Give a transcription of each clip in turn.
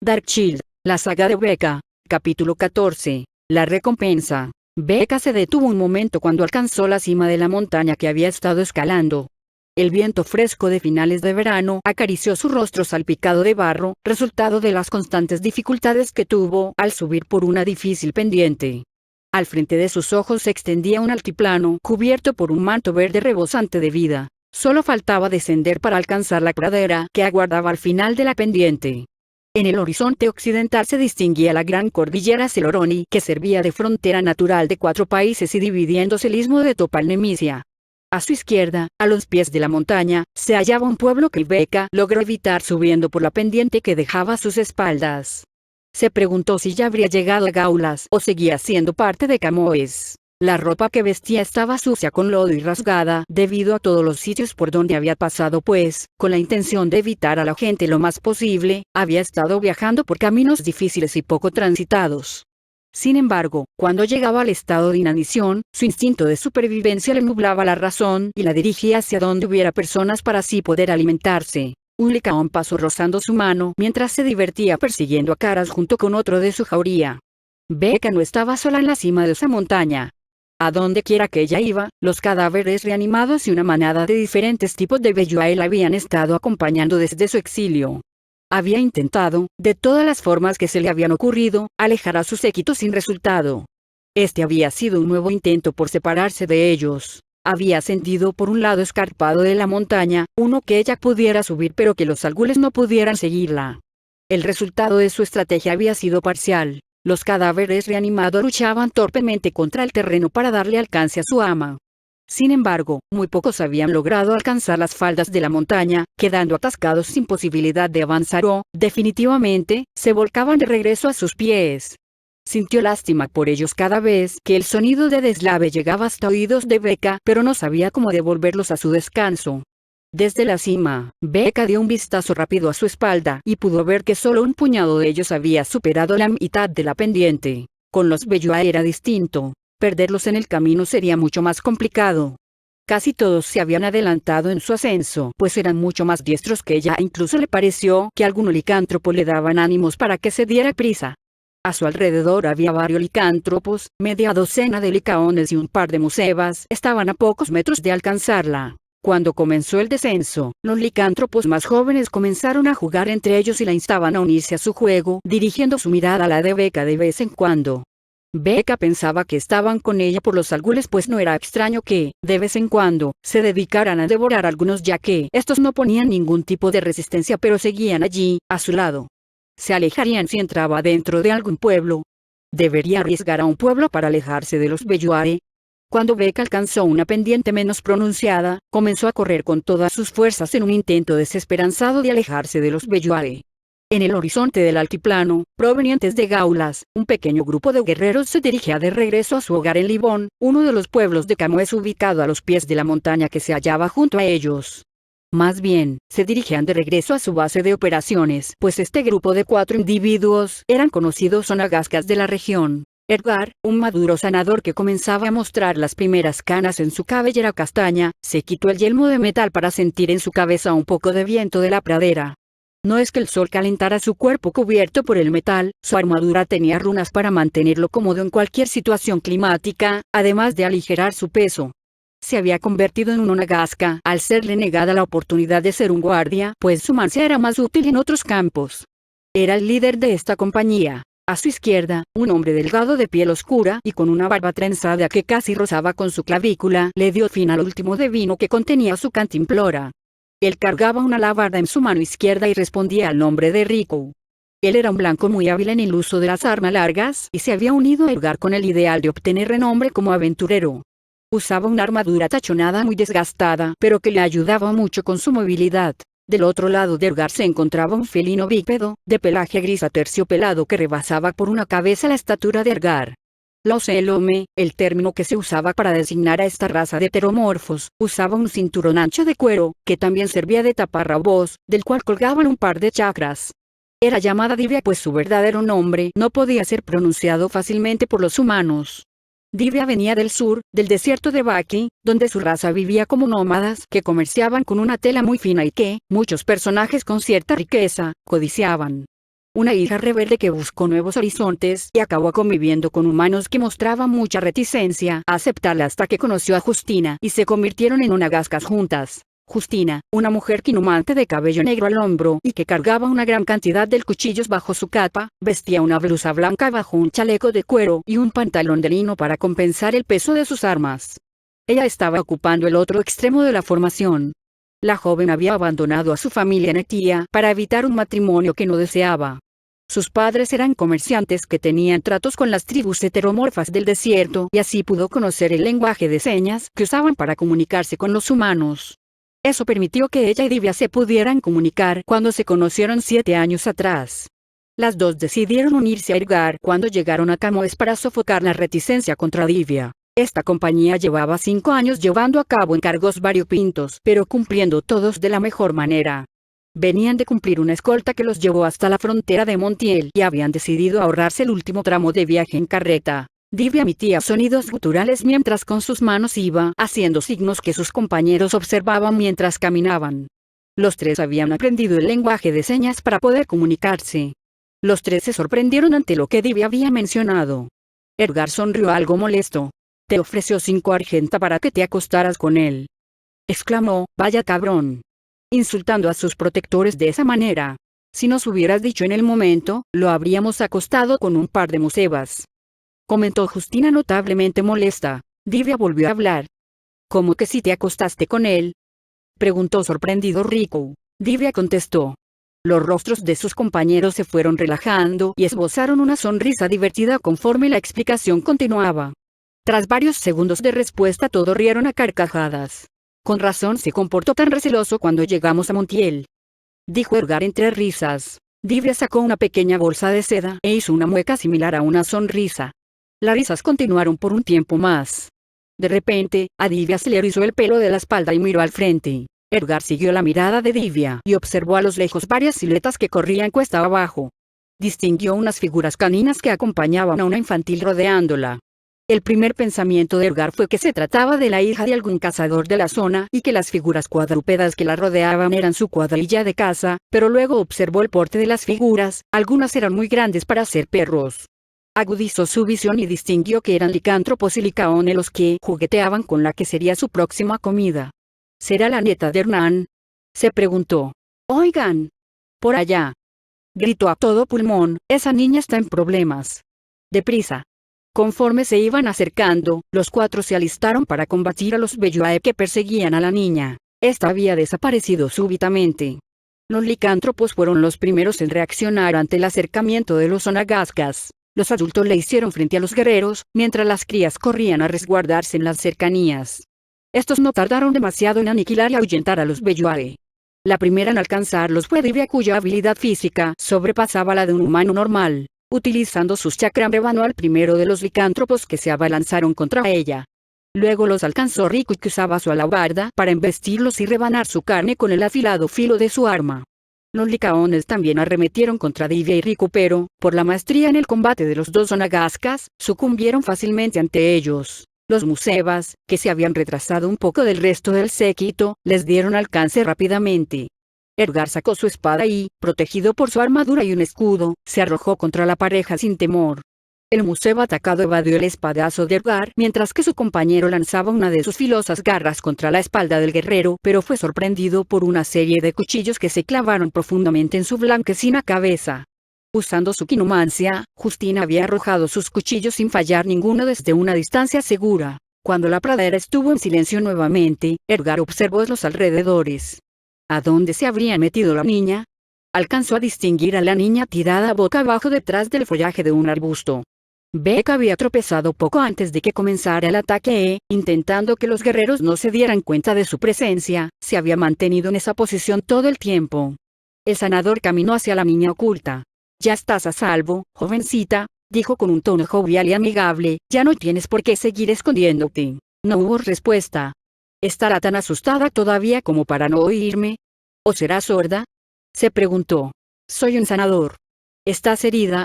Darkchild, la saga de Becca, capítulo 14, la recompensa. Becca se detuvo un momento cuando alcanzó la cima de la montaña que había estado escalando. El viento fresco de finales de verano acarició su rostro salpicado de barro, resultado de las constantes dificultades que tuvo al subir por una difícil pendiente. Al frente de sus ojos se extendía un altiplano cubierto por un manto verde rebosante de vida. Solo faltaba descender para alcanzar la pradera que aguardaba al final de la pendiente. En el horizonte occidental se distinguía la gran cordillera Celoroni, que servía de frontera natural de 4 países y dividiéndose el istmo de Topal-Nemesia. A su izquierda, a los pies de la montaña, se hallaba un pueblo que Becca logró evitar subiendo por la pendiente que dejaba a sus espaldas. Se preguntó si ya habría llegado a Gaulas o seguía siendo parte de Camoes. La ropa que vestía estaba sucia con lodo y rasgada debido a todos los sitios por donde había pasado, pues, con la intención de evitar a la gente lo más posible, había estado viajando por caminos difíciles y poco transitados. Sin embargo, cuando llegaba al estado de inanición, su instinto de supervivencia le nublaba la razón y la dirigía hacia donde hubiera personas para así poder alimentarse. Un licaón pasó rozando su mano mientras se divertía persiguiendo a Caras junto con otro de su jauría. Becca no estaba sola en la cima de esa montaña. A donde quiera que ella iba, los cadáveres reanimados y una manada de diferentes tipos de Belluae la habían estado acompañando desde su exilio. Había intentado, de todas las formas que se le habían ocurrido, alejar a su séquito sin resultado. Este había sido un nuevo intento por separarse de ellos. Había ascendido por un lado escarpado de la montaña, uno que ella pudiera subir pero que los algules no pudieran seguirla. El resultado de su estrategia había sido parcial. Los cadáveres reanimados luchaban torpemente contra el terreno para darle alcance a su ama. Sin embargo, muy pocos habían logrado alcanzar las faldas de la montaña, quedando atascados sin posibilidad de avanzar o, definitivamente, se volcaban de regreso a sus pies. Sintió lástima por ellos cada vez que el sonido de deslave llegaba hasta oídos de Becca, pero no sabía cómo devolverlos a su descanso. Desde la cima, Becca dio un vistazo rápido a su espalda y pudo ver que solo un puñado de ellos había superado la mitad de la pendiente. Con los Belluae era distinto. Perderlos en el camino sería mucho más complicado. Casi todos se habían adelantado en su ascenso, pues eran mucho más diestros que ella. Incluso le pareció que algún licántropo le daban ánimos para que se diera prisa. A su alrededor había varios licántropos, media docena de licaones y un par de musebas estaban a pocos metros de alcanzarla. Cuando comenzó el descenso, los licántropos más jóvenes comenzaron a jugar entre ellos y la instaban a unirse a su juego, dirigiendo su mirada a la de Becca de vez en cuando. Becca pensaba que estaban con ella por los algules, pues no era extraño que, de vez en cuando, se dedicaran a devorar a algunos, ya que estos no ponían ningún tipo de resistencia pero seguían allí, a su lado. Se alejarían si entraba dentro de algún pueblo. ¿Debería arriesgar a un pueblo para alejarse de los Belluae? Cuando Becca alcanzó una pendiente menos pronunciada, comenzó a correr con todas sus fuerzas en un intento desesperanzado de alejarse de los Belluae. En el horizonte del altiplano, provenientes de Gaulas, un pequeño grupo de guerreros se dirigía de regreso a su hogar en Libón, uno de los pueblos de Camoes ubicado a los pies de la montaña que se hallaba junto a ellos. Más bien, se dirigían de regreso a su base de operaciones, pues este grupo de 4 individuos eran conocidos sonagascas de la región. Edgar, un maduro sanador que comenzaba a mostrar las primeras canas en su cabellera castaña, se quitó el yelmo de metal para sentir en su cabeza un poco de viento de la pradera. No es que el sol calentara su cuerpo cubierto por el metal, su armadura tenía runas para mantenerlo cómodo en cualquier situación climática, además de aligerar su peso. Se había convertido en un onagasca al serle negada la oportunidad de ser un guardia, pues su mancia era más útil en otros campos. Era el líder de esta compañía. A su izquierda, un hombre delgado de piel oscura y con una barba trenzada que casi rozaba con su clavícula, le dio fin al último de vino que contenía su cantimplora. Él cargaba una alabarda en su mano izquierda y respondía al nombre de Rico. Él era un blanco muy hábil en el uso de las armas largas y se había unido a Edgar con el ideal de obtener renombre como aventurero. Usaba una armadura tachonada muy desgastada, pero que le ayudaba mucho con su movilidad. Del otro lado de Edgar se encontraba un felino bípedo, de pelaje gris aterciopelado que rebasaba por una cabeza la estatura de Edgar. La ocelome, el término que se usaba para designar a esta raza de heteromorfos, usaba un cinturón ancho de cuero, que también servía de taparrabos, del cual colgaban un par de chakras. Era llamada Divya pues su verdadero nombre no podía ser pronunciado fácilmente por los humanos. Divya venía del sur, del desierto de Baki, donde su raza vivía como nómadas que comerciaban con una tela muy fina y que, muchos personajes con cierta riqueza, codiciaban. Una hija rebelde que buscó nuevos horizontes y acabó conviviendo con humanos que mostraban mucha reticencia a aceptarla hasta que conoció a Justina y se convirtieron en una gascas juntas. Justina, una mujer quinumante de cabello negro al hombro y que cargaba una gran cantidad de cuchillos bajo su capa, vestía una blusa blanca bajo un chaleco de cuero y un pantalón de lino para compensar el peso de sus armas. Ella estaba ocupando el otro extremo de la formación. La joven había abandonado a su familia netia para evitar un matrimonio que no deseaba. Sus padres eran comerciantes que tenían tratos con las tribus heteromorfas del desierto y así pudo conocer el lenguaje de señas que usaban para comunicarse con los humanos. Eso permitió que ella y Divya se pudieran comunicar cuando se conocieron 7 años atrás. Las dos decidieron unirse a Edgar cuando llegaron a Camoes para sofocar la reticencia contra Divya. Esta compañía llevaba 5 años llevando a cabo encargos variopintos, pero cumpliendo todos de la mejor manera. Venían de cumplir una escolta que los llevó hasta la frontera de Montiel y habían decidido ahorrarse el último tramo de viaje en carreta. Divya emitía sonidos guturales mientras con sus manos iba haciendo signos que sus compañeros observaban mientras caminaban. Los tres habían aprendido el lenguaje de señas para poder comunicarse. Los tres se sorprendieron ante lo que Divya había mencionado. Edgar sonrió algo molesto. «Te ofreció 5 argenta para que te acostaras con él», exclamó. «Vaya cabrón», insultando a sus protectores de esa manera. «Si nos hubieras dicho en el momento, lo habríamos acostado con un par de musebas», comentó Justina notablemente molesta. Divya volvió a hablar. «¿Cómo que si te acostaste con él?», preguntó sorprendido Rico. Divya contestó. Los rostros de sus compañeros se fueron relajando y esbozaron una sonrisa divertida conforme la explicación continuaba. Tras varios segundos de respuesta todos rieron a carcajadas. «Con razón se comportó tan receloso cuando llegamos a Montiel», dijo Edgar entre risas. Divya sacó una pequeña bolsa de seda e hizo una mueca similar a una sonrisa. Las risas continuaron por un tiempo más. De repente, a Divya se le erizó el pelo de la espalda y miró al frente. Edgar siguió la mirada de Divya y observó a lo lejos varias siluetas que corrían cuesta abajo. Distinguió unas figuras caninas que acompañaban a una infantil rodeándola. El primer pensamiento de Edgar fue que se trataba de la hija de algún cazador de la zona y que las figuras cuadrúpedas que la rodeaban eran su cuadrilla de caza, pero luego observó el porte de las figuras, algunas eran muy grandes para ser perros. Agudizó su visión y distinguió que eran licántropos y licaones los que jugueteaban con la que sería su próxima comida. ¿Será la nieta de Hernán?, se preguntó. «Oigan, por allá», gritó a todo pulmón, «esa niña está en problemas. Deprisa». Conforme se iban acercando, los 4 se alistaron para combatir a los Belluae que perseguían a la niña. Esta había desaparecido súbitamente. Los licántropos fueron los primeros en reaccionar ante el acercamiento de los Onagascas. Los adultos le hicieron frente a los guerreros, mientras las crías corrían a resguardarse en las cercanías. Estos no tardaron demasiado en aniquilar y ahuyentar a los Belluae. La primera en alcanzarlos fue Divya, cuya habilidad física sobrepasaba la de un humano normal. Utilizando sus chakras rebanó al primero de los licántropos que se abalanzaron contra ella. Luego los alcanzó Rico, que usaba su alabarda para embestirlos y rebanar su carne con el afilado filo de su arma. Los licaones también arremetieron contra Divya y Rico, pero, por la maestría en el combate de los 2 onagascas, sucumbieron fácilmente ante ellos. Los musebas, que se habían retrasado un poco del resto del séquito, les dieron alcance rápidamente. Edgar sacó su espada y, protegido por su armadura y un escudo, se arrojó contra la pareja sin temor. El museba atacado evadió el espadazo de Edgar mientras que su compañero lanzaba una de sus filosas garras contra la espalda del guerrero, pero fue sorprendido por una serie de cuchillos que se clavaron profundamente en su blanquecina cabeza. Usando su quinumancia, Justina había arrojado sus cuchillos sin fallar ninguno desde una distancia segura. Cuando la pradera estuvo en silencio nuevamente, Edgar observó los alrededores. ¿A dónde se habría metido la niña? Alcanzó a distinguir a la niña tirada boca abajo detrás del follaje de un arbusto. Becca había tropezado poco antes de que comenzara el ataque e, intentando que los guerreros no se dieran cuenta de su presencia, se había mantenido en esa posición todo el tiempo. El sanador caminó hacia la niña oculta. «Ya estás a salvo, jovencita», dijo con un tono jovial y amigable, «ya no tienes por qué seguir escondiéndote». No hubo respuesta. ¿Estará tan asustada todavía como para no oírme? ¿O será sorda?, se preguntó. «Soy un sanador». «¿Estás herida?».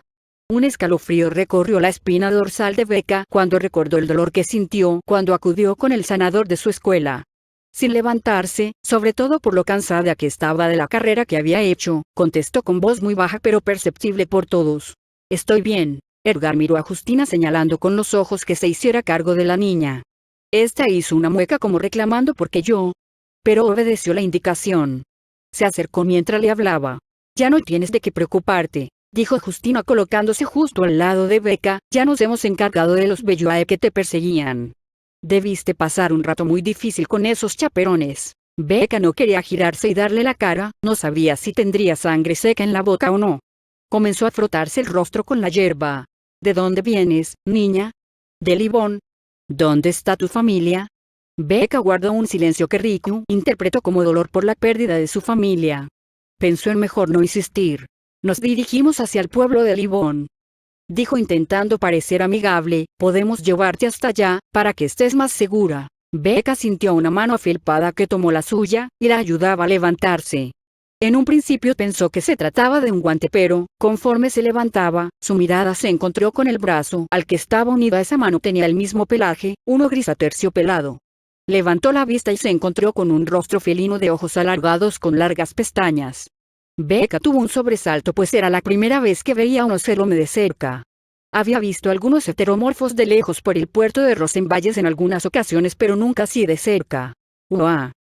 Un escalofrío recorrió la espina dorsal de Becca cuando recordó el dolor que sintió cuando acudió con el sanador de su escuela. Sin levantarse, sobre todo por lo cansada que estaba de la carrera que había hecho, contestó con voz muy baja pero perceptible por todos. Estoy bien. Edgar miró a Justina señalando con los ojos que se hiciera cargo de la niña. Esta hizo una mueca como reclamando porque yo. Pero obedeció la indicación. Se acercó mientras le hablaba. Ya no tienes de qué preocuparte, dijo Justina colocándose justo al lado de Becca, ya nos hemos encargado de los Belloae que te perseguían. Debiste pasar un rato muy difícil con esos chaperones. Becca no quería girarse y darle la cara, no sabía si tendría sangre seca en la boca o no. Comenzó a frotarse el rostro con la yerba. ¿De dónde vienes, niña? De Livón. ¿Dónde está tu familia? Becca guardó un silencio que Riku interpretó como dolor por la pérdida de su familia. Pensó en mejor no insistir. Nos dirigimos hacia el pueblo de Livón. Dijo intentando parecer amigable, podemos llevarte hasta allá, para que estés más segura. Becca sintió una mano afelpada que tomó la suya, y la ayudaba a levantarse. En un principio pensó que se trataba de un guante pero, conforme se levantaba, su mirada se encontró con el brazo al que estaba unida esa mano tenía el mismo pelaje, uno gris aterciopelado. Levantó la vista y se encontró con un rostro felino de ojos alargados con largas pestañas. Becca tuvo un sobresalto pues era la primera vez que veía a un ocelome de cerca. Había visto algunos heteromorfos de lejos por el puerto de Rosenvalles en algunas ocasiones pero nunca así de cerca. ¡Uah!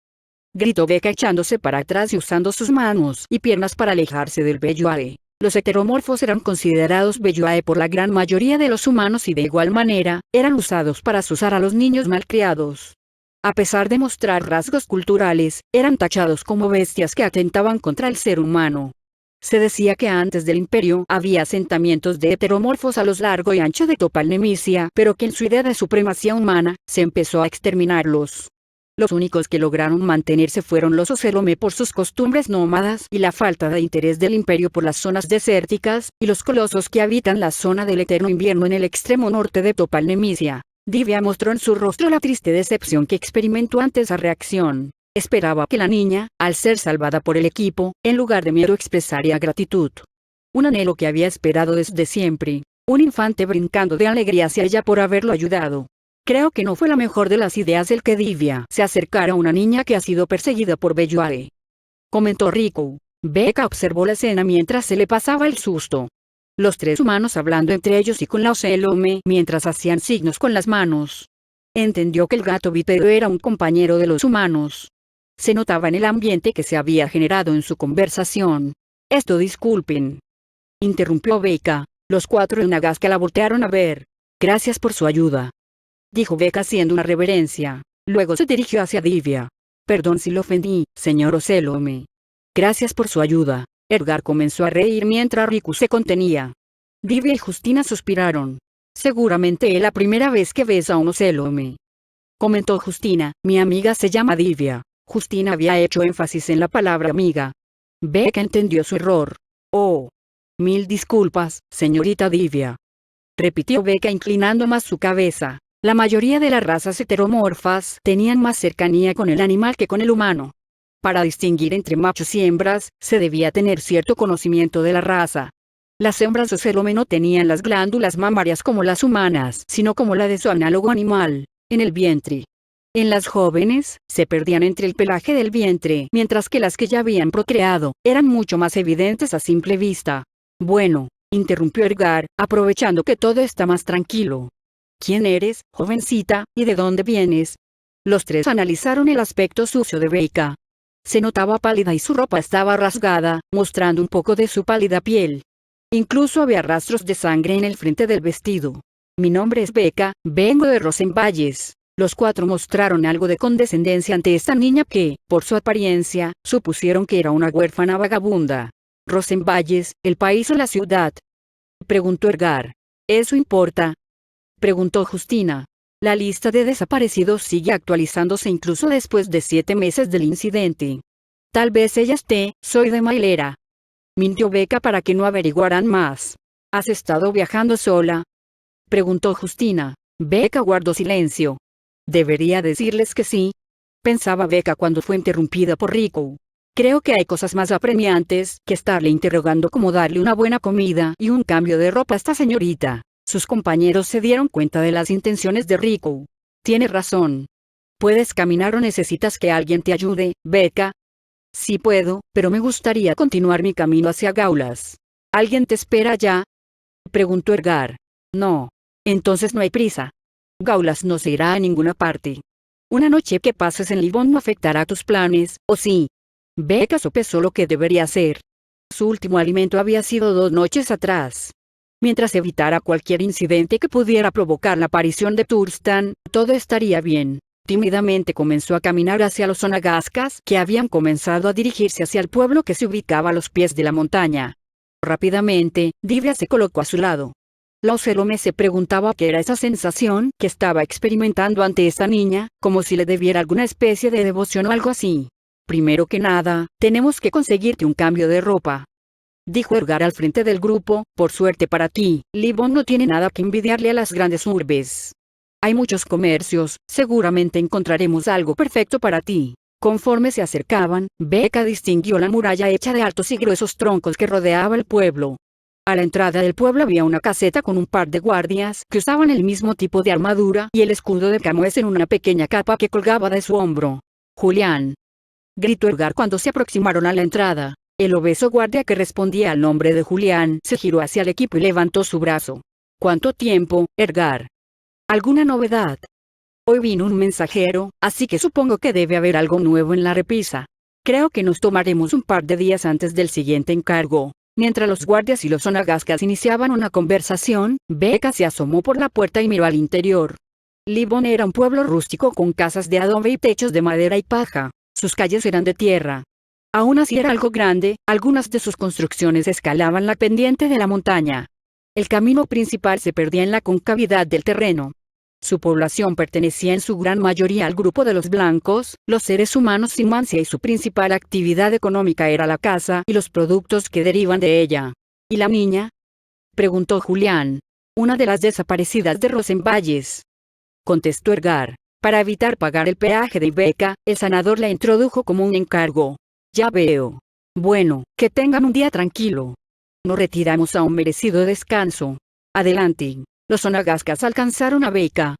Gritó Becca echándose para atrás y usando sus manos y piernas para alejarse del Belloae. Los heteromorfos eran considerados Belloae por la gran mayoría de los humanos y de igual manera, eran usados para azuzar a los niños malcriados. A pesar de mostrar rasgos culturales, eran tachados como bestias que atentaban contra el ser humano. Se decía que antes del imperio había asentamientos de heteromorfos a lo largo y ancho de Topal Nemesia, pero que en su idea de supremacía humana, se empezó a exterminarlos. Los únicos que lograron mantenerse fueron los Ocelome por sus costumbres nómadas y la falta de interés del imperio por las zonas desérticas, y los colosos que habitan la zona del eterno invierno en el extremo norte de Topal Nemesia. Divya mostró en su rostro la triste decepción que experimentó ante esa reacción. Esperaba que la niña, al ser salvada por el equipo, en lugar de miedo expresaría gratitud. Un anhelo que había esperado desde siempre. Un infante brincando de alegría hacia ella por haberlo ayudado. Creo que no fue la mejor de las ideas el que Divya se acercara a una niña que ha sido perseguida por Belloae. Comentó Riku. Becca observó la escena mientras se le pasaba el susto. Los tres humanos hablando entre ellos y con la Ocelome mientras hacían signos con las manos. Entendió que el gato bípedo era un compañero de los humanos. Se notaba en el ambiente que se había generado en su conversación. Esto disculpen. Interrumpió Becca. Los cuatro en Nagasca la voltearon a ver. Gracias por su ayuda. Dijo Becca haciendo una reverencia. Luego se dirigió hacia Divya. Perdón si lo ofendí, señor Ocelome. Gracias por su ayuda. Edgar comenzó a reír mientras Riku se contenía. Divya y Justina suspiraron. Seguramente es la primera vez que ves a un Ocelome. Comentó Justina, mi amiga se llama Divya. Justina había hecho énfasis en la palabra amiga. Becca entendió su error. Oh. Mil disculpas, señorita Divya. Repitió Becca inclinando más su cabeza. La mayoría de las razas heteromorfas tenían más cercanía con el animal que con el humano. Para distinguir entre machos y hembras, se debía tener cierto conocimiento de la raza. Las hembras Ocelome no tenían las glándulas mamarias como las humanas, sino como la de su análogo animal, en el vientre. En las jóvenes, se perdían entre el pelaje del vientre, mientras que las que ya habían procreado, eran mucho más evidentes a simple vista. Bueno, interrumpió Edgar, aprovechando que todo está más tranquilo. ¿Quién eres, jovencita, y de dónde vienes? Los tres analizaron el aspecto sucio de Becca. Se notaba pálida y su ropa estaba rasgada, mostrando un poco de su pálida piel. Incluso había rastros de sangre en el frente del vestido. Mi nombre es Becca, vengo de Rosenvalles. Los cuatro mostraron algo de condescendencia ante esta niña que, por su apariencia, supusieron que era una huérfana vagabunda. ¿Rosenvalles, el país o la ciudad? Preguntó Edgar. ¿Eso importa? Preguntó Justina. La lista de desaparecidos sigue actualizándose incluso después de 7 meses del incidente. Tal vez ella soy de Mailera. Mintió Becca para que no averiguaran más. ¿Has estado viajando sola? Preguntó Justina. Becca guardó silencio. ¿Debería decirles que sí? Pensaba Becca cuando fue interrumpida por Riku. Creo que hay cosas más apremiantes que estarle interrogando como darle una buena comida y un cambio de ropa a esta señorita. Sus compañeros se dieron cuenta de las intenciones de Riku. Tiene razón. ¿Puedes caminar o necesitas que alguien te ayude, Becca? Sí puedo, pero me gustaría continuar mi camino hacia Gaulas. ¿Alguien te espera ya? Preguntó Edgar. No. Entonces no hay prisa. Gaulas no se irá a ninguna parte. Una noche que pases en Livón no afectará tus planes, ¿o sí? Becca sopesó lo que debería hacer. Su último alimento había sido 2 noches atrás. Mientras evitara cualquier incidente que pudiera provocar la aparición de Turstan, todo estaría bien. Tímidamente comenzó a caminar hacia los onagascas que habían comenzado a dirigirse hacia el pueblo que se ubicaba a los pies de la montaña. Rápidamente, Divya se colocó a su lado. Lauselome se preguntaba qué era esa sensación que estaba experimentando ante esta niña, como si le debiera alguna especie de devoción o algo así. Primero que nada, tenemos que conseguirte un cambio de ropa, dijo Edgar al frente del grupo. Por suerte para ti, Livón no tiene nada que envidiarle a las grandes urbes. Hay muchos comercios, seguramente encontraremos algo perfecto para ti. Conforme se acercaban, Becca distinguió la muralla hecha de altos y gruesos troncos que rodeaba el pueblo. A la entrada del pueblo había una caseta con un par de guardias que usaban el mismo tipo de armadura y el escudo de Camões en una pequeña capa que colgaba de su hombro. Julián, gritó Edgar cuando se aproximaron a la entrada. El obeso guardia que respondía al nombre de Julián se giró hacia el equipo y levantó su brazo. ¿Cuánto tiempo, Edgar? ¿Alguna novedad? Hoy vino un mensajero, así que supongo que debe haber algo nuevo en la repisa. Creo que nos tomaremos un par de días antes del siguiente encargo. Mientras los guardias y los onagascas iniciaban una conversación, Becca se asomó por la puerta y miró al interior. Livón era un pueblo rústico con casas de adobe y techos de madera y paja. Sus calles eran de tierra. Aún así era algo grande, algunas de sus construcciones escalaban la pendiente de la montaña. El camino principal se perdía en la concavidad del terreno. Su población pertenecía en su gran mayoría al grupo de los blancos, los seres humanos sin mancia, y su principal actividad económica era la caza y los productos que derivan de ella. ¿Y la niña?, preguntó Julián. Una de las desaparecidas de Rosenvalles, contestó Edgar. Para evitar pagar el peaje de Becca, el sanador la introdujo como un encargo. Ya veo. Bueno, que tengan un día tranquilo. Nos retiramos a un merecido descanso. Adelante. Los onagascas alcanzaron a Becca.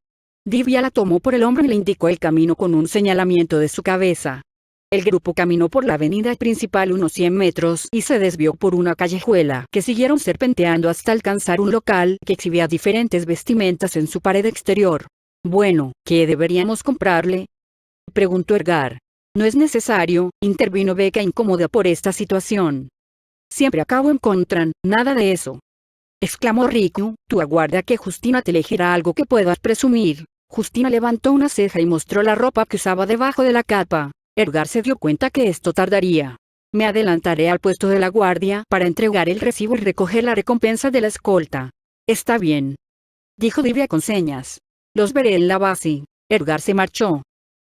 Divya la tomó por el hombro y le indicó el camino con un señalamiento de su cabeza. El grupo caminó por la avenida principal unos 100 metros y se desvió por una callejuela que siguieron serpenteando hasta alcanzar un local que exhibía diferentes vestimentas en su pared exterior. Bueno, ¿qué deberíamos comprarle?, preguntó Edgar. No es necesario, intervino Becca incómoda por esta situación. Siempre acabo en contra, nada de eso, exclamó Riku. Tú aguarda que Justina te elegirá algo que puedas presumir. Justina levantó una ceja y mostró la ropa que usaba debajo de la capa. Edgar se dio cuenta que esto tardaría. Me adelantaré al puesto de la guardia para entregar el recibo y recoger la recompensa de la escolta. Está bien, dijo Divya con señas. Los veré en la base. Edgar se marchó.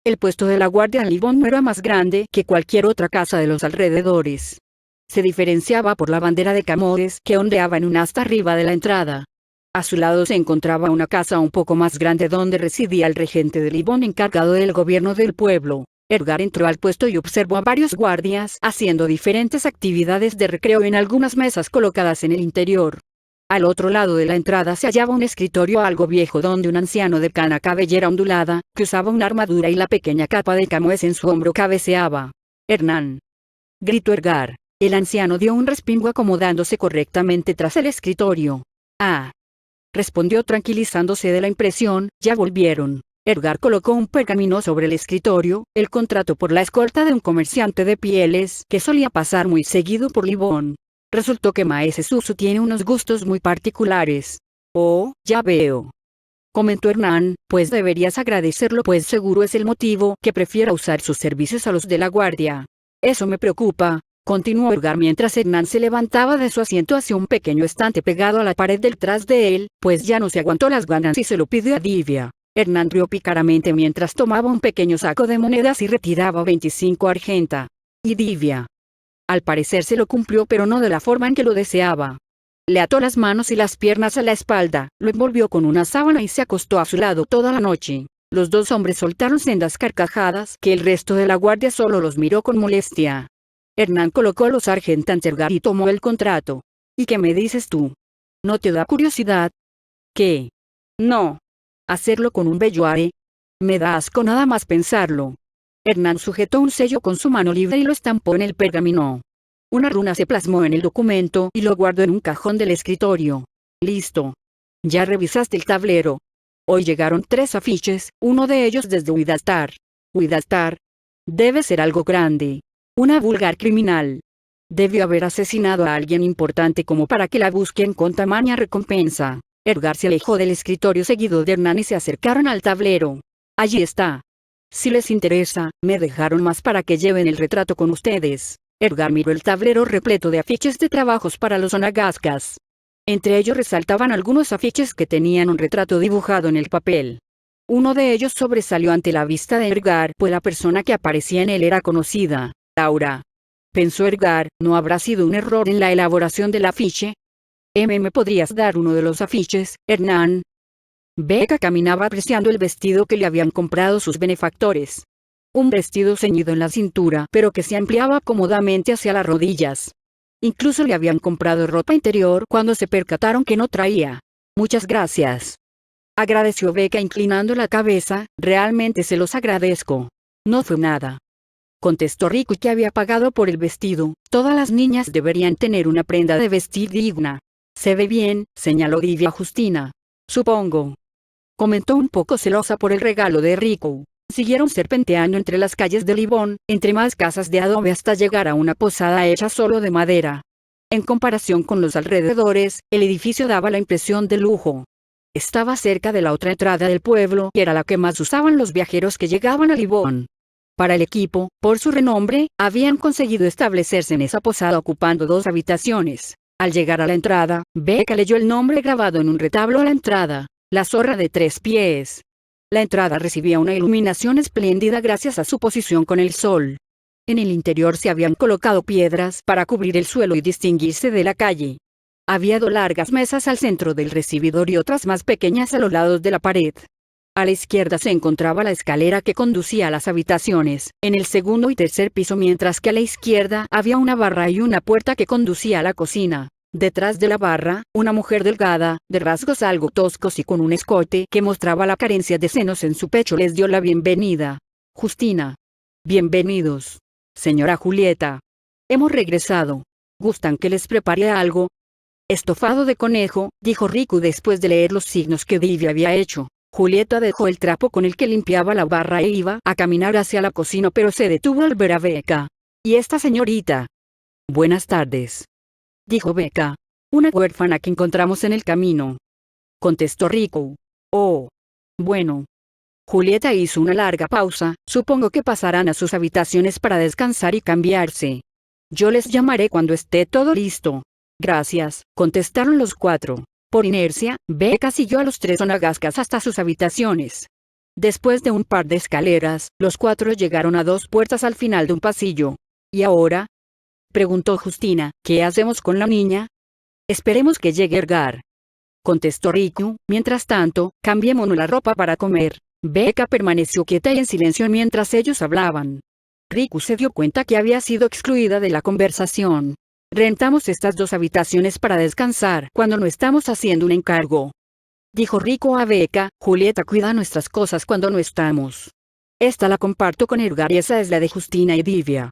El puesto de la guardia en Livón no era más grande que cualquier otra casa de los alrededores. Se diferenciaba por la bandera de Camões que ondeaba en un asta arriba de la entrada. A su lado se encontraba una casa un poco más grande donde residía el regente de Livón encargado del gobierno del pueblo. Edgar entró al puesto y observó a varios guardias haciendo diferentes actividades de recreo en algunas mesas colocadas en el interior. Al otro lado de la entrada se hallaba un escritorio algo viejo donde un anciano de cana cabellera ondulada, que usaba una armadura y la pequeña capa de Camões en su hombro, cabeceaba. Hernán, gritó Edgar. El anciano dio un respingo acomodándose correctamente tras el escritorio. Ah, respondió tranquilizándose de la impresión, ya volvieron. Edgar colocó un pergamino sobre el escritorio, el contrato por la escolta de un comerciante de pieles que solía pasar muy seguido por Livón. Resultó que Maese Susu tiene unos gustos muy particulares. Oh, ya veo, comentó Hernán, pues deberías agradecerlo, pues seguro es el motivo que prefiera usar sus servicios a los de la guardia. Eso me preocupa, continuó Edgar mientras Hernán se levantaba de su asiento hacia un pequeño estante pegado a la pared detrás de él, pues ya no se aguantó las ganas y se lo pidió a Divya. Hernán rió pícaramente mientras tomaba un pequeño saco de monedas y retiraba 25 argenta. Y Divya, al parecer, se lo cumplió, pero no de la forma en que lo deseaba. Le ató las manos y las piernas a la espalda, lo envolvió con una sábana y se acostó a su lado toda la noche. Los dos hombres soltaron sendas carcajadas que el resto de la guardia solo los miró con molestia. Hernán colocó los argenta ante Edgar y tomó el contrato. ¿Y qué me dices tú? ¿No te da curiosidad? ¿Qué? No. ¿Hacerlo con un belluare? Me da asco nada más pensarlo. Hernán sujetó un sello con su mano libre y lo estampó en el pergamino. Una runa se plasmó en el documento y lo guardó en un cajón del escritorio. Listo. Ya revisaste el tablero. Hoy llegaron 3 afiches, uno de ellos desde Huidaltar. Huidaltar. Debe ser algo grande. Una vulgar criminal. Debió haber asesinado a alguien importante como para que la busquen con tamaña recompensa. Edgar se alejó del escritorio seguido de Hernán y se acercaron al tablero. Allí está. Si les interesa, me dejaron más para que lleven el retrato con ustedes. Edgar miró el tablero repleto de afiches de trabajos para los onagascas. Entre ellos resaltaban algunos afiches que tenían un retrato dibujado en el papel. Uno de ellos sobresalió ante la vista de Edgar, pues la persona que aparecía en él era conocida, Laura. Pensó Edgar, ¿no habrá sido un error en la elaboración del afiche? ¿Me podrías dar uno de los afiches, Hernán? Becca caminaba apreciando el vestido que le habían comprado sus benefactores. Un vestido ceñido en la cintura, pero que se ampliaba cómodamente hacia las rodillas. Incluso le habían comprado ropa interior cuando se percataron que no traía. Muchas gracias. Agradeció Becca inclinando la cabeza, realmente se los agradezco. No fue nada. Contestó Rico que había pagado por el vestido. Todas las niñas deberían tener una prenda de vestir digna. Se ve bien, señaló Divya a Justina. Supongo. Comentó un poco celosa por el regalo de Rico. Siguieron serpenteando entre las calles de Livón, entre más casas de adobe hasta llegar a una posada hecha solo de madera. En comparación con los alrededores, el edificio daba la impresión de lujo. Estaba cerca de la otra entrada del pueblo y era la que más usaban los viajeros que llegaban a Livón. Para el equipo, por su renombre, habían conseguido establecerse en esa posada ocupando 2 habitaciones. Al llegar a la entrada, Becca leyó el nombre grabado en un retablo a la entrada, La Zorra de 3 pies. La entrada recibía una iluminación espléndida gracias a su posición con el sol. En el interior se habían colocado piedras para cubrir el suelo y distinguirse de la calle. Había 2 largas mesas al centro del recibidor y otras más pequeñas a los lados de la pared. A la izquierda se encontraba la escalera que conducía a las habitaciones, en el segundo y tercer piso, mientras que a la izquierda había una barra y una puerta que conducía a la cocina. Detrás de la barra, una mujer delgada, de rasgos algo toscos y con un escote que mostraba la carencia de senos en su pecho, les dio la bienvenida. Justina. Bienvenidos. Señora Julieta. Hemos regresado. ¿Gustan que les prepare algo? Estofado de conejo, dijo Riku después de leer los signos que Divya había hecho. Julieta dejó el trapo con el que limpiaba la barra e iba a caminar hacia la cocina, pero se detuvo al ver a Becca. ¿Y esta señorita? Buenas tardes, dijo Becca. Una huérfana que encontramos en el camino, contestó Riku. Oh. Bueno. Julieta hizo una larga pausa. Supongo que pasarán a sus habitaciones para descansar y cambiarse. Yo les llamaré cuando esté todo listo. Gracias, contestaron los 4. Por inercia, Becca siguió a los 3 onagascas hasta sus habitaciones. Después de un par de escaleras, los 4 llegaron a 2 puertas al final de un pasillo. ¿Y ahora?, preguntó Justina. ¿Qué hacemos con la niña? Esperemos que llegue Edgar, contestó Riku. Mientras tanto, cambiémonos la ropa para comer. Becca permaneció quieta y en silencio mientras ellos hablaban. Riku se dio cuenta que había sido excluida de la conversación. Rentamos estas 2 habitaciones para descansar cuando no estamos haciendo un encargo, dijo Riku a Becca. Julieta cuida nuestras cosas cuando no estamos. Esta la comparto con Edgar y esa es la de Justina y Divya.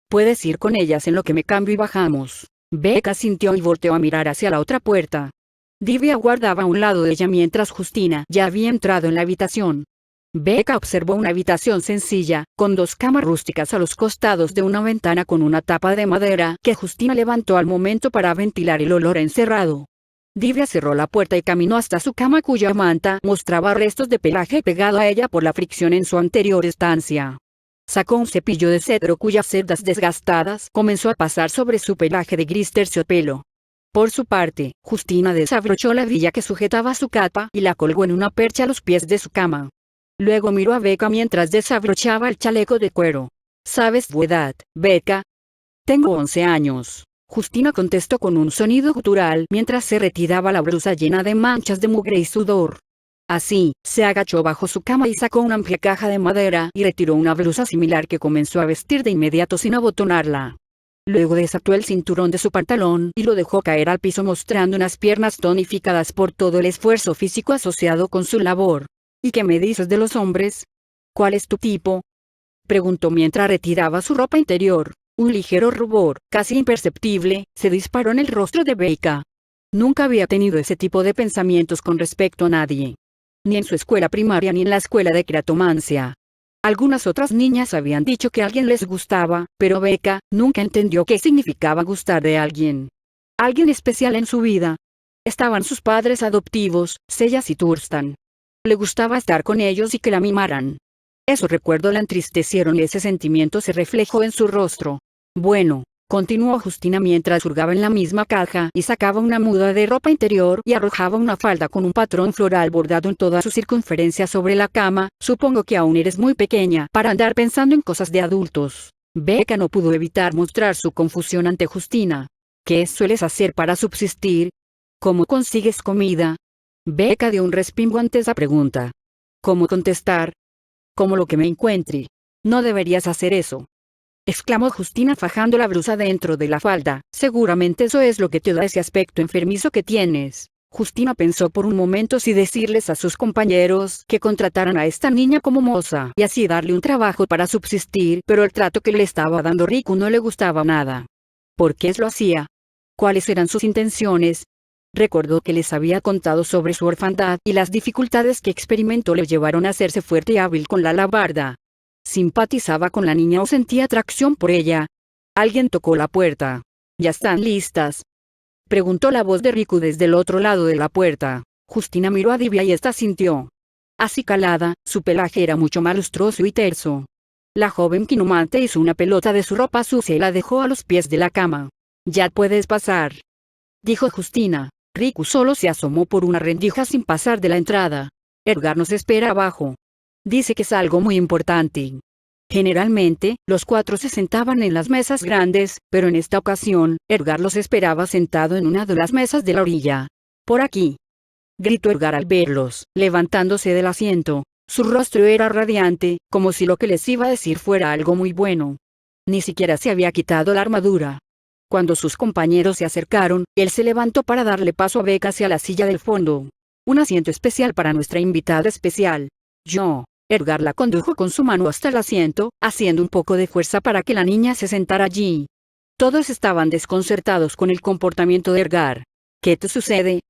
Puedes ir con ellas en lo que me cambio y bajamos. Becca sintió y volteó a mirar hacia la otra puerta. Divya guardaba a un lado de ella mientras Justina ya había entrado en la habitación. Becca observó una habitación sencilla, con 2 camas rústicas a los costados de una ventana con una tapa de madera que Justina levantó al momento para ventilar el olor a encerrado. Divya cerró la puerta y caminó hasta su cama, cuya manta mostraba restos de pelaje pegado a ella por la fricción en su anterior estancia. Sacó un cepillo de cedro cuyas cerdas desgastadas comenzó a pasar sobre su pelaje de gris terciopelo. Por su parte, Justina desabrochó la villa que sujetaba su capa y la colgó en una percha a los pies de su cama. Luego miró a Becca mientras desabrochaba el chaleco de cuero. ¿Sabes tu edad, Becca? Tengo 11 años. Justina contestó con un sonido gutural mientras se retiraba la blusa llena de manchas de mugre y sudor. Así, se agachó bajo su cama y sacó una amplia caja de madera y retiró una blusa similar que comenzó a vestir de inmediato sin abotonarla. Luego desató el cinturón de su pantalón y lo dejó caer al piso mostrando unas piernas tonificadas por todo el esfuerzo físico asociado con su labor. ¿Y qué me dices de los hombres? ¿Cuál es tu tipo? Preguntó mientras retiraba su ropa interior. Un ligero rubor, casi imperceptible, se disparó en el rostro de Becca. Nunca había tenido ese tipo de pensamientos con respecto a nadie. Ni en su escuela primaria ni en la escuela de creatomancia. Algunas otras niñas habían dicho que alguien les gustaba, pero Becca nunca entendió qué significaba gustar de alguien. Alguien especial en su vida. Estaban sus padres adoptivos, Sellas y Thurston. Le gustaba estar con ellos y que la mimaran. Esos recuerdos la entristecieron y ese sentimiento se reflejó en su rostro. Bueno, continuó Justina mientras hurgaba en la misma caja y sacaba una muda de ropa interior y arrojaba una falda con un patrón floral bordado en toda su circunferencia sobre la cama. Supongo que aún eres muy pequeña para andar pensando en cosas de adultos. Becca no pudo evitar mostrar su confusión ante Justina. ¿Qué sueles hacer para subsistir? ¿Cómo consigues comida? Becca dio un respingo ante esa pregunta. ¿Cómo contestar? Como lo que me encuentre. No deberías hacer eso. Exclamó Justina fajando la blusa dentro de la falda. Seguramente eso es lo que te da ese aspecto enfermizo que tienes. Justina pensó por un momento si decirles a sus compañeros que contrataran a esta niña como moza y así darle un trabajo para subsistir, pero el trato que le estaba dando Riku no le gustaba nada. ¿Por qué lo hacía? ¿Cuáles eran sus intenciones? Recordó que les había contado sobre su orfandad y las dificultades que experimentó le llevaron a hacerse fuerte y hábil con la alabarda. ¿Simpatizaba con la niña o sentía atracción por ella? Alguien tocó la puerta. ¿Ya están listas?, preguntó la voz de Riku desde el otro lado de la puerta. Justina miró a Divya y esta sintió. Acicalada, su pelaje era mucho más lustroso y terso. La joven quinomante hizo una pelota de su ropa sucia y la dejó a los pies de la cama. «Ya puedes pasar», dijo Justina. Riku solo se asomó por una rendija sin pasar de la entrada. «Edgar nos espera abajo. Dice que es algo muy importante». Generalmente, los cuatro se sentaban en las mesas grandes, pero en esta ocasión, Edgar los esperaba sentado en una de las mesas de la orilla. «Por aquí», gritó Edgar al verlos, levantándose del asiento. Su rostro era radiante, como si lo que les iba a decir fuera algo muy bueno. Ni siquiera se había quitado la armadura. Cuando sus compañeros se acercaron, él se levantó para darle paso a Becca hacia la silla del fondo. «Un asiento especial para nuestra invitada especial». Edgar la condujo con su mano hasta el asiento, haciendo un poco de fuerza para que la niña se sentara allí. Todos estaban desconcertados con el comportamiento de Edgar. «¿Qué te sucede?»,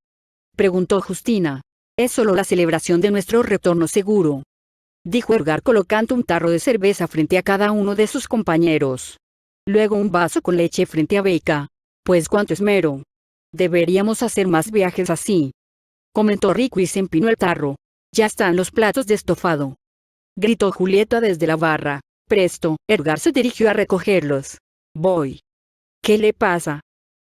preguntó Justina. «Es solo la celebración de nuestro retorno seguro», dijo Edgar colocando un tarro de cerveza frente a cada uno de sus compañeros. Luego un vaso con leche frente a Becca. «Pues cuánto esmero. Deberíamos hacer más viajes así», comentó Riku y se empinó el tarro. «Ya están los platos de estofado», gritó Julieta desde la barra. «Presto», Edgar se dirigió a recogerlos. «Voy». «¿Qué le pasa?»,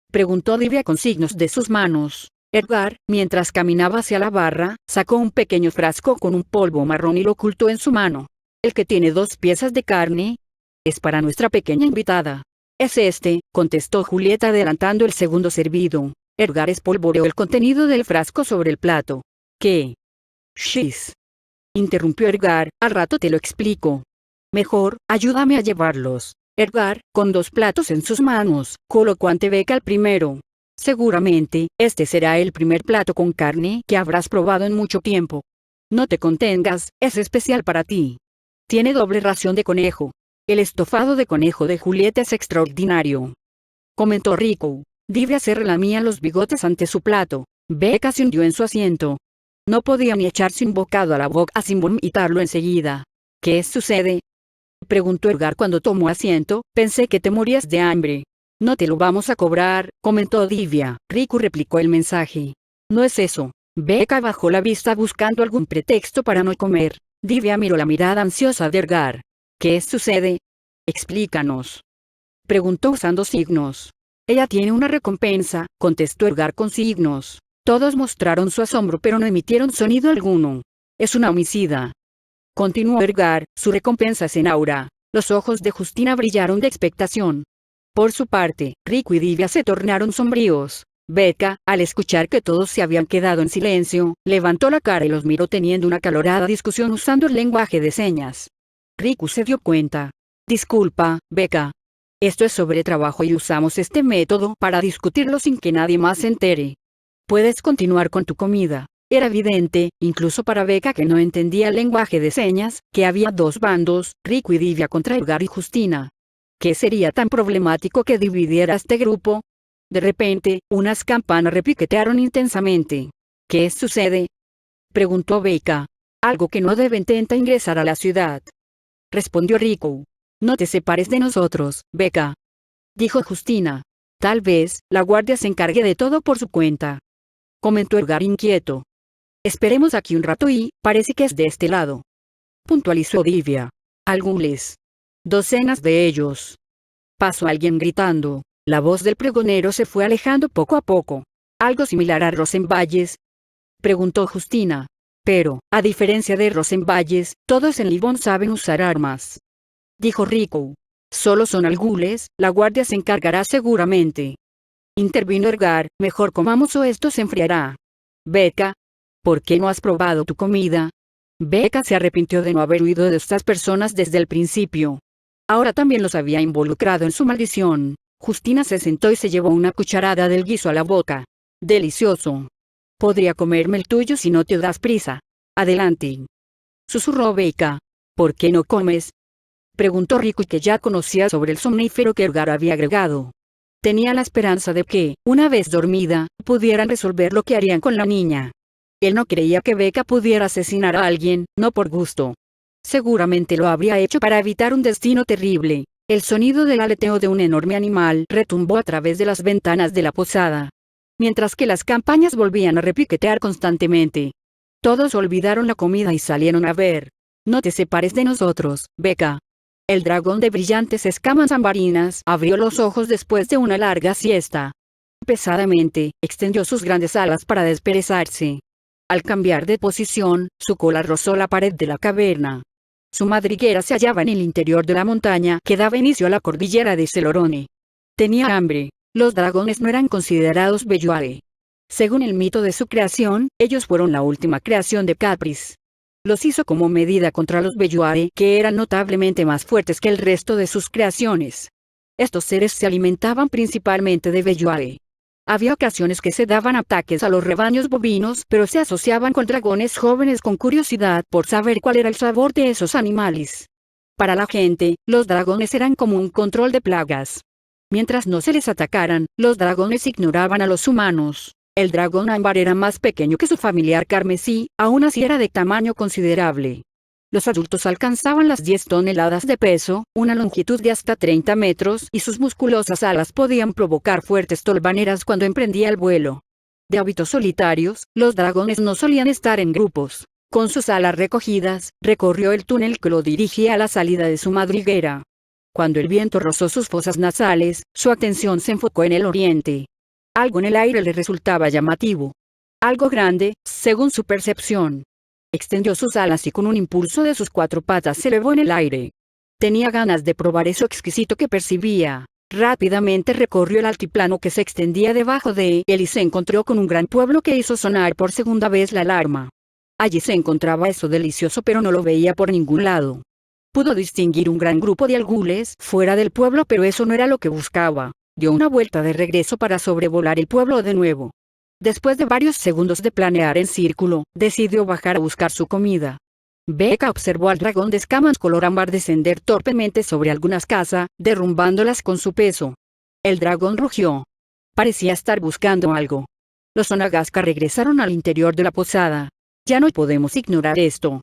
preguntó Divya con signos de sus manos. Edgar, mientras caminaba hacia la barra, sacó un pequeño frasco con un polvo marrón y lo ocultó en su mano. «El que tiene 2 piezas de carne. Es para nuestra pequeña invitada». «Es este», contestó Julieta adelantando el segundo servido. Edgar espolvoreó el contenido del frasco sobre el plato. «¿Qué?» «Shh», interrumpió Edgar, «al rato te lo explico. Mejor, ayúdame a llevarlos». Edgar, con 2 platos en sus manos, colocó ante Becca el primero. «Seguramente, este será el primer plato con carne que habrás probado en mucho tiempo. No te contengas, es especial para ti. Tiene doble ración de conejo. El estofado de conejo de Julieta es extraordinario», comentó Riku. Divya se relamía los bigotes ante su plato. Becca se hundió en su asiento. No podía ni echarse un bocado a la boca sin vomitarlo enseguida. «¿Qué sucede?», preguntó Edgar cuando tomó asiento. «Pensé que te morías de hambre». «No te lo vamos a cobrar», comentó Divya. Riku replicó el mensaje. «No es eso». Becca bajó la vista buscando algún pretexto para no comer. Divya miró la mirada ansiosa de Edgar. «¿Qué sucede? Explícanos», preguntó usando signos. «Ella tiene una recompensa», contestó Edgar con signos. Todos mostraron su asombro pero no emitieron sonido alguno. «Es una homicida», continuó Edgar. «Su recompensa es en aura». Los ojos de Justina brillaron de expectación. Por su parte, Riku y Divya se tornaron sombríos. Becca, al escuchar que todos se habían quedado en silencio, levantó la cara y los miró teniendo una acalorada discusión usando el lenguaje de señas. Riku se dio cuenta. «Disculpa, Becca. Esto es sobre trabajo y usamos este método para discutirlo sin que nadie más se entere. Puedes continuar con tu comida». Era evidente, incluso para Becca que no entendía el lenguaje de señas, que había dos bandos, Rico y Divya contra Edgar y Justina. ¿Qué sería tan problemático que dividiera este grupo? De repente, unas campanas repiquetearon intensamente. ¿Qué sucede?, preguntó Becca. Algo que no debe intenta ingresar a la ciudad, respondió Rico. No te separes de nosotros, Becca, dijo Justina. Tal vez, la guardia se encargue de todo por su cuenta, comentó Edgar inquieto. Esperemos aquí un rato y, parece que es de este lado, puntualizó Divya. Algunos. Docenas de ellos. Pasó alguien gritando. La voz del pregonero se fue alejando poco a poco. ¿Algo similar a Rosenvalles?, preguntó Justina. Pero, a diferencia de Rosenvalles, todos en Livón saben usar armas, dijo Rico. Solo son algules, la guardia se encargará seguramente, intervino Edgar. Mejor comamos o esto se enfriará. Becca, ¿por qué no has probado tu comida? Becca se arrepintió de no haber huido de estas personas desde el principio. Ahora también los había involucrado en su maldición. Justina se sentó y se llevó una cucharada del guiso a la boca. Delicioso. Podría comerme el tuyo si no te das prisa. Adelante, susurró Becca. ¿Por qué no comes?, preguntó Rico, y que ya conocía sobre el somnífero que Edgar había agregado. Tenía la esperanza de que, una vez dormida, pudieran resolver lo que harían con la niña. Él no creía que Becca pudiera asesinar a alguien, no por gusto. Seguramente lo habría hecho para evitar un destino terrible. El sonido del aleteo de un enorme animal retumbó a través de las ventanas de la posada, mientras que las campanas volvían a repiquetear constantemente. Todos olvidaron la comida y salieron a ver. No te separes de nosotros, Becca. El dragón de brillantes escamas ambarinas abrió los ojos después de una larga siesta. Pesadamente, extendió sus grandes alas para desperezarse. Al cambiar de posición, su cola rozó la pared de la caverna. Su madriguera se hallaba en el interior de la montaña que daba inicio a la cordillera de Celorone. Tenía hambre. Los dragones no eran considerados Belluae. Según el mito de su creación, ellos fueron la última creación de Capris. Los hizo como medida contra los Belluae, que eran notablemente más fuertes que el resto de sus creaciones. Estos seres se alimentaban principalmente de Belluae. Había ocasiones que se daban ataques a los rebaños bovinos, pero se asociaban con dragones jóvenes con curiosidad por saber cuál era el sabor de esos animales. Para la gente, los dragones eran como un control de plagas. Mientras no se les atacaran, los dragones ignoraban a los humanos. El dragón ámbar era más pequeño que su familiar carmesí, aún así era de tamaño considerable. Los adultos alcanzaban las 10 toneladas de peso, una longitud de hasta 30 metros, y sus musculosas alas podían provocar fuertes tolvaneras cuando emprendía el vuelo. De hábitos solitarios, los dragones no solían estar en grupos. Con sus alas recogidas, recorrió el túnel que lo dirigía a la salida de su madriguera. Cuando el viento rozó sus fosas nasales, su atención se enfocó en el oriente. Algo en el aire le resultaba llamativo. Algo grande, según su percepción. Extendió sus alas y con un impulso de sus 4 patas se elevó en el aire. Tenía ganas de probar eso exquisito que percibía. Rápidamente recorrió el altiplano que se extendía debajo de él y se encontró con un gran pueblo que hizo sonar por segunda vez la alarma. Allí se encontraba eso delicioso, pero no lo veía por ningún lado. Pudo distinguir un gran grupo de algules fuera del pueblo, pero eso no era lo que buscaba. Dio una vuelta de regreso para sobrevolar el pueblo de nuevo. Después de varios segundos de planear en círculo, decidió bajar a buscar su comida. Becca observó al dragón de escamas color ámbar descender torpemente sobre algunas casas, derrumbándolas con su peso. El dragón rugió. Parecía estar buscando algo. Los Onagasca regresaron al interior de la posada. Ya no podemos ignorar esto,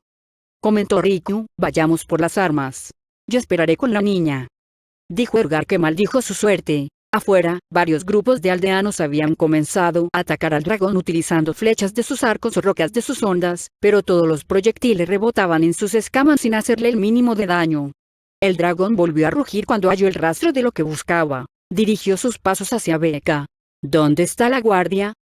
comentó Riku. Vayamos por las armas. Yo esperaré con la niña, dijo Edgar, que maldijo su suerte. Afuera, varios grupos de aldeanos habían comenzado a atacar al dragón utilizando flechas de sus arcos o rocas de sus ondas, pero todos los proyectiles rebotaban en sus escamas sin hacerle el mínimo de daño. El dragón volvió a rugir cuando halló el rastro de lo que buscaba. Dirigió sus pasos hacia Becca. ¿Dónde está la guardia?,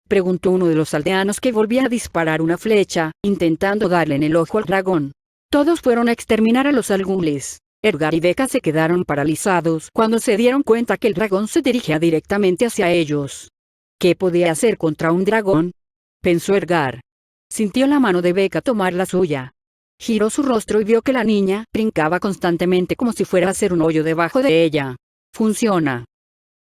preguntó uno de los aldeanos, que volvía a disparar una flecha, intentando darle en el ojo al dragón. Todos fueron a exterminar a los algules. Edgar y Becca se quedaron paralizados cuando se dieron cuenta que el dragón se dirigía directamente hacia ellos. ¿Qué podía hacer contra un dragón?, pensó Edgar. Sintió la mano de Becca tomar la suya. Giró su rostro y vio que la niña brincaba constantemente como si fuera a hacer un hoyo debajo de ella. «Funciona»,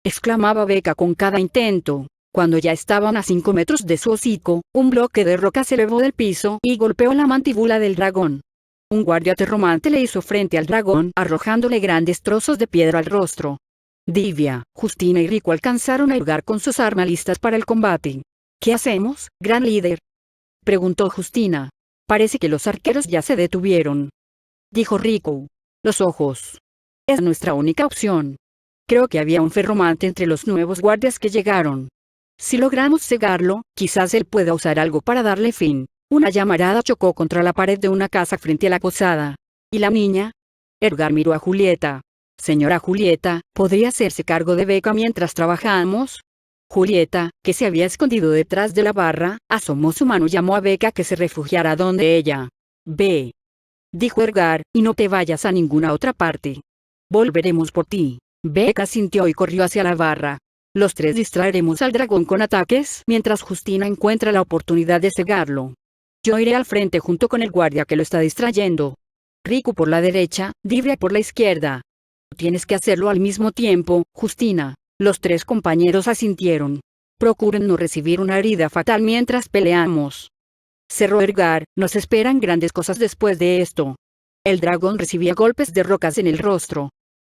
exclamaba Becca con cada intento. Cuando ya estaban a 5 metros de su hocico, un bloque de roca se elevó del piso y golpeó la mandíbula del dragón. Un guardia terromante le hizo frente al dragón, arrojándole grandes trozos de piedra al rostro. Divya, Justina y Rico alcanzaron a Edgar con sus armas listas para el combate. ¿Qué hacemos, gran líder?, preguntó Justina. Parece que los arqueros ya se detuvieron, dijo Rico. Los ojos. Es nuestra única opción. Creo que había un ferromante entre los nuevos guardias que llegaron. Si logramos cegarlo, quizás él pueda usar algo para darle fin. Una llamarada chocó contra la pared de una casa frente a la posada. ¿Y la niña? Edgar miró a Julieta. Señora Julieta, ¿podría hacerse cargo de Becca mientras trabajamos? Julieta, que se había escondido detrás de la barra, asomó su mano y llamó a Becca que se refugiara donde ella. Ve, dijo Edgar, y no te vayas a ninguna otra parte. Volveremos por ti. Becca sintió y corrió hacia la barra. Los tres distraeremos al dragón con ataques mientras Justina encuentra la oportunidad de cegarlo. Yo iré al frente junto con el guardia que lo está distrayendo. Rico por la derecha, Divya por la izquierda. Tienes que hacerlo al mismo tiempo, Justina. Los tres compañeros asintieron. Procuren no recibir una herida fatal mientras peleamos. Cerró Edgar, nos esperan grandes cosas después de esto. El dragón recibía golpes de rocas en el rostro.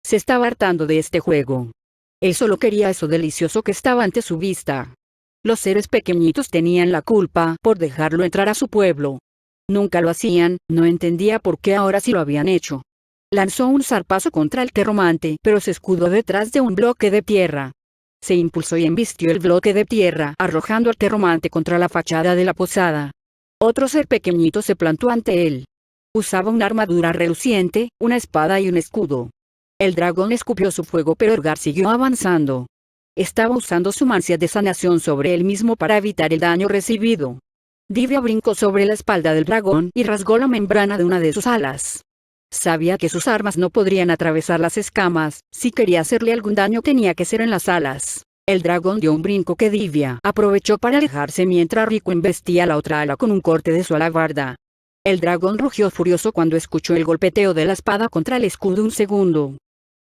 Se estaba hartando de este juego. Él solo quería eso delicioso que estaba ante su vista. Los seres pequeñitos tenían la culpa por dejarlo entrar a su pueblo. Nunca lo hacían, no entendía por qué ahora sí lo habían hecho. Lanzó un zarpazo contra el terromante, pero se escudó detrás de un bloque de tierra. Se impulsó y embistió el bloque de tierra, arrojando al terromante contra la fachada de la posada. Otro ser pequeñito se plantó ante él. Usaba una armadura reluciente, una espada y un escudo. El dragón escupió su fuego, pero Edgar siguió avanzando. Estaba usando su mancia de sanación sobre él mismo para evitar el daño recibido. Divya brincó sobre la espalda del dragón y rasgó la membrana de una de sus alas. Sabía que sus armas no podrían atravesar las escamas. Si quería hacerle algún daño tenía que ser en las alas. El dragón dio un brinco que Divya aprovechó para alejarse mientras Rico embestía la otra ala con un corte de su alabarda. El dragón rugió furioso cuando escuchó el golpeteo de la espada contra el escudo un segundo.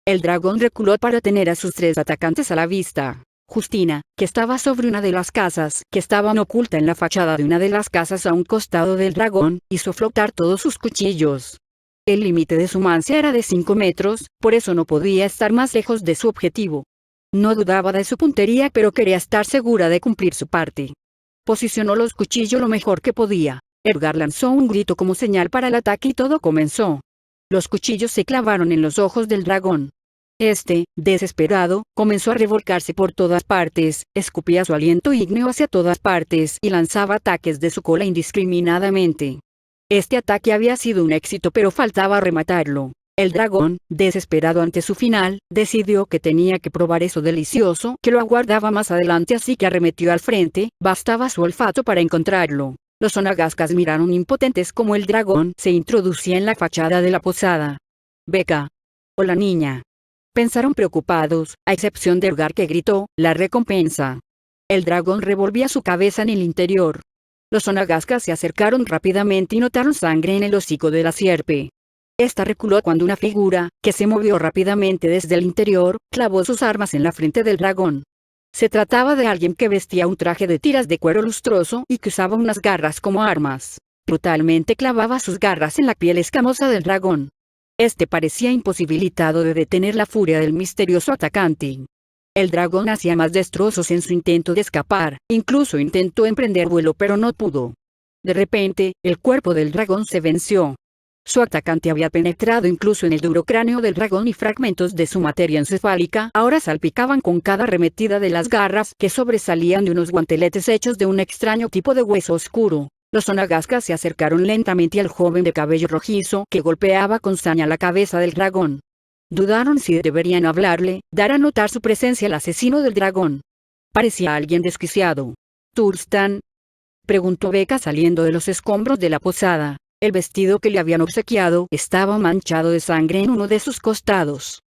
El dragón reculó para tener a sus tres atacantes a la vista. Justina, que estaba sobre una de las casas, que estaban oculta en la fachada de una de las casas a un costado del dragón, hizo flotar todos sus cuchillos. El límite de su mancia era de 5 metros, por eso no podía estar más lejos de su objetivo. No dudaba de su puntería, pero quería estar segura de cumplir su parte. Posicionó los cuchillos lo mejor que podía. Edgar lanzó un grito como señal para el ataque y todo comenzó. Los cuchillos se clavaron en los ojos del dragón. Este, desesperado, comenzó a revolcarse por todas partes, escupía su aliento ígneo hacia todas partes y lanzaba ataques de su cola indiscriminadamente. Este ataque había sido un éxito, pero faltaba rematarlo. El dragón, desesperado ante su final, decidió que tenía que probar eso delicioso que lo aguardaba más adelante, así que arremetió al frente. Bastaba su olfato para encontrarlo. Los onagascas miraron impotentes como el dragón se introducía en la fachada de la posada. Becca. Hola niña. Pensaron preocupados, a excepción de Edgar, que gritó, la recompensa. El dragón revolvía su cabeza en el interior. Los onagascas se acercaron rápidamente y notaron sangre en el hocico de la sierpe. Esta reculó cuando una figura, que se movió rápidamente desde el interior, clavó sus armas en la frente del dragón. Se trataba de alguien que vestía un traje de tiras de cuero lustroso y que usaba unas garras como armas. Brutalmente clavaba sus garras en la piel escamosa del dragón. Este parecía imposibilitado de detener la furia del misterioso atacante. El dragón hacía más destrozos en su intento de escapar, incluso intentó emprender vuelo pero no pudo. De repente, el cuerpo del dragón se venció. Su atacante había penetrado incluso en el duro cráneo del dragón y fragmentos de su materia encefálica ahora salpicaban con cada arremetida de las garras que sobresalían de unos guanteletes hechos de un extraño tipo de hueso oscuro. Los onagascas se acercaron lentamente al joven de cabello rojizo que golpeaba con saña la cabeza del dragón. Dudaron si deberían hablarle, dar a notar su presencia al asesino del dragón. Parecía alguien desquiciado. ¿Turstan?, preguntó Becca saliendo de los escombros de la posada. El vestido que le habían obsequiado estaba manchado de sangre en uno de sus costados.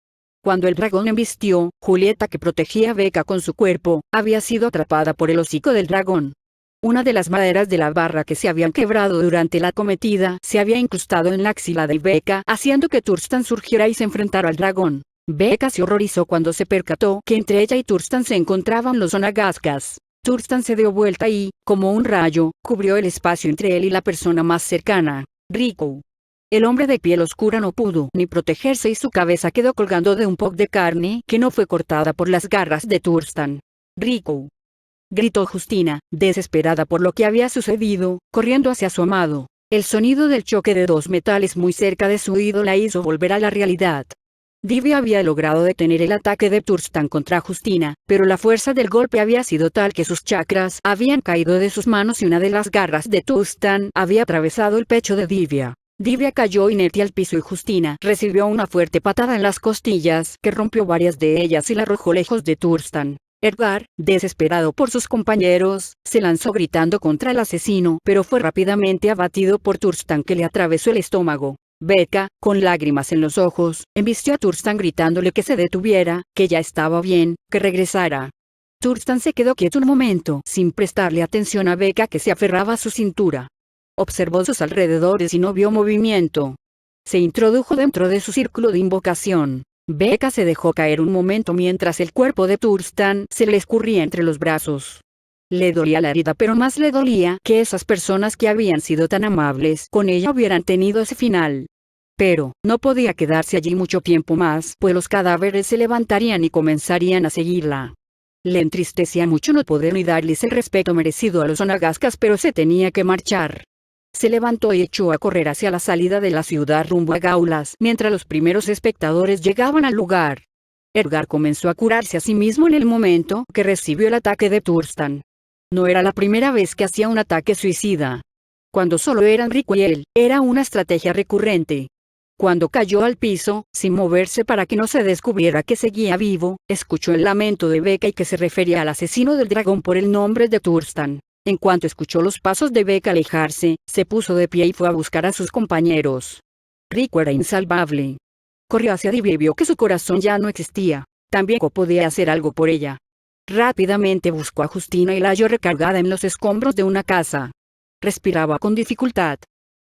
Cuando el dragón embistió, Julieta, que protegía a Becca con su cuerpo, había sido atrapada por el hocico del dragón. Una de las maderas de la barra que se habían quebrado durante la acometida se había incrustado en la axila de Becca, haciendo que Turstan surgiera y se enfrentara al dragón. Becca se horrorizó cuando se percató que entre ella y Turstan se encontraban los onagascas. Turstan se dio vuelta y, como un rayo, cubrió el espacio entre él y la persona más cercana, Rico. El hombre de piel oscura no pudo ni protegerse y su cabeza quedó colgando de un poco de carne que no fue cortada por las garras de Turstan. Rico, gritó Justina, desesperada por lo que había sucedido, corriendo hacia su amado. El sonido del choque de dos metales muy cerca de su oído la hizo volver a la realidad. Divya había logrado detener el ataque de Turstan contra Justina, pero la fuerza del golpe había sido tal que sus chakras habían caído de sus manos y una de las garras de Turstan había atravesado el pecho de Divya. Divya cayó inerte al piso y Justina recibió una fuerte patada en las costillas que rompió varias de ellas y la arrojó lejos de Turstan. Edgar, desesperado por sus compañeros, se lanzó gritando contra el asesino, pero fue rápidamente abatido por Turstan que le atravesó el estómago. Becca, con lágrimas en los ojos, embistió a Turstan gritándole que se detuviera, que ya estaba bien, que regresara. Turstan se quedó quieto un momento, sin prestarle atención a Becca que se aferraba a su cintura. Observó sus alrededores y no vio movimiento. Se introdujo dentro de su círculo de invocación. Becca se dejó caer un momento mientras el cuerpo de Turstan se le escurría entre los brazos. Le dolía la herida, pero más le dolía que esas personas que habían sido tan amables con ella hubieran tenido ese final. Pero, no podía quedarse allí mucho tiempo más, pues los cadáveres se levantarían y comenzarían a seguirla. Le entristecía mucho no poder ni darles el respeto merecido a los onagascas, pero se tenía que marchar. Se levantó y echó a correr hacia la salida de la ciudad rumbo a Gaulas, mientras los primeros espectadores llegaban al lugar. Edgar comenzó a curarse a sí mismo en el momento que recibió el ataque de Turstan. No era la primera vez que hacía un ataque suicida. Cuando solo eran Rico y él, era una estrategia recurrente. Cuando cayó al piso, sin moverse para que no se descubriera que seguía vivo, escuchó el lamento de Becca y que se refería al asesino del dragón por el nombre de Turstan. En cuanto escuchó los pasos de Becca alejarse, se puso de pie y fue a buscar a sus compañeros. Rico era insalvable. Corrió hacia Divya y vio que su corazón ya no existía. También podía hacer algo por ella. Rápidamente buscó a Justina y la halló recargada en los escombros de una casa. Respiraba con dificultad.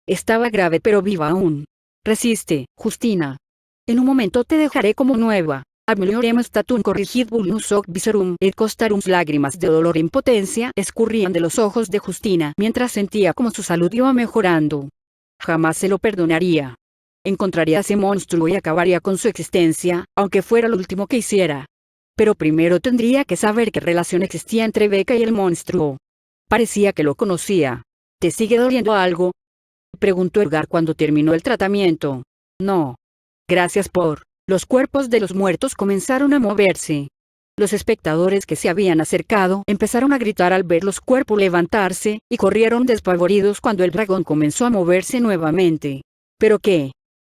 Estaba grave pero viva aún. Resiste, Justina. En un momento te dejaré como nueva. Amelioremos statum corrigid vulnus hoc visorum et costarum. Lágrimas de dolor e impotencia escurrían de los ojos de Justina mientras sentía como su salud iba mejorando. Jamás se lo perdonaría. Encontraría a ese monstruo y acabaría con su existencia, aunque fuera lo último que hiciera. Pero primero tendría que saber qué relación existía entre Becca y el monstruo. Parecía que lo conocía. ¿Te sigue doliendo algo?, preguntó Edgar cuando terminó el tratamiento. No. Gracias por... Los cuerpos de los muertos comenzaron a moverse. Los espectadores que se habían acercado empezaron a gritar al ver los cuerpos levantarse, y corrieron despavoridos cuando el dragón comenzó a moverse nuevamente. ¿Pero qué?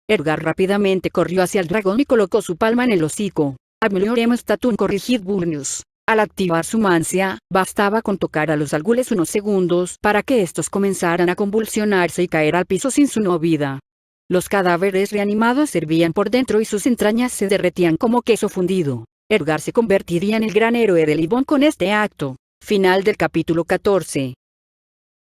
Edgar rápidamente corrió hacia el dragón y colocó su palma en el hocico. Amelioremos statum corrigid vulnus. Al activar su mancia, bastaba con tocar a los algules unos segundos para que estos comenzaran a convulsionarse y caer al piso sin su vida. Los cadáveres reanimados servían por dentro y sus entrañas se derretían como queso fundido. Edgar se convertiría en el gran héroe de Livón con este acto. Final del capítulo 14.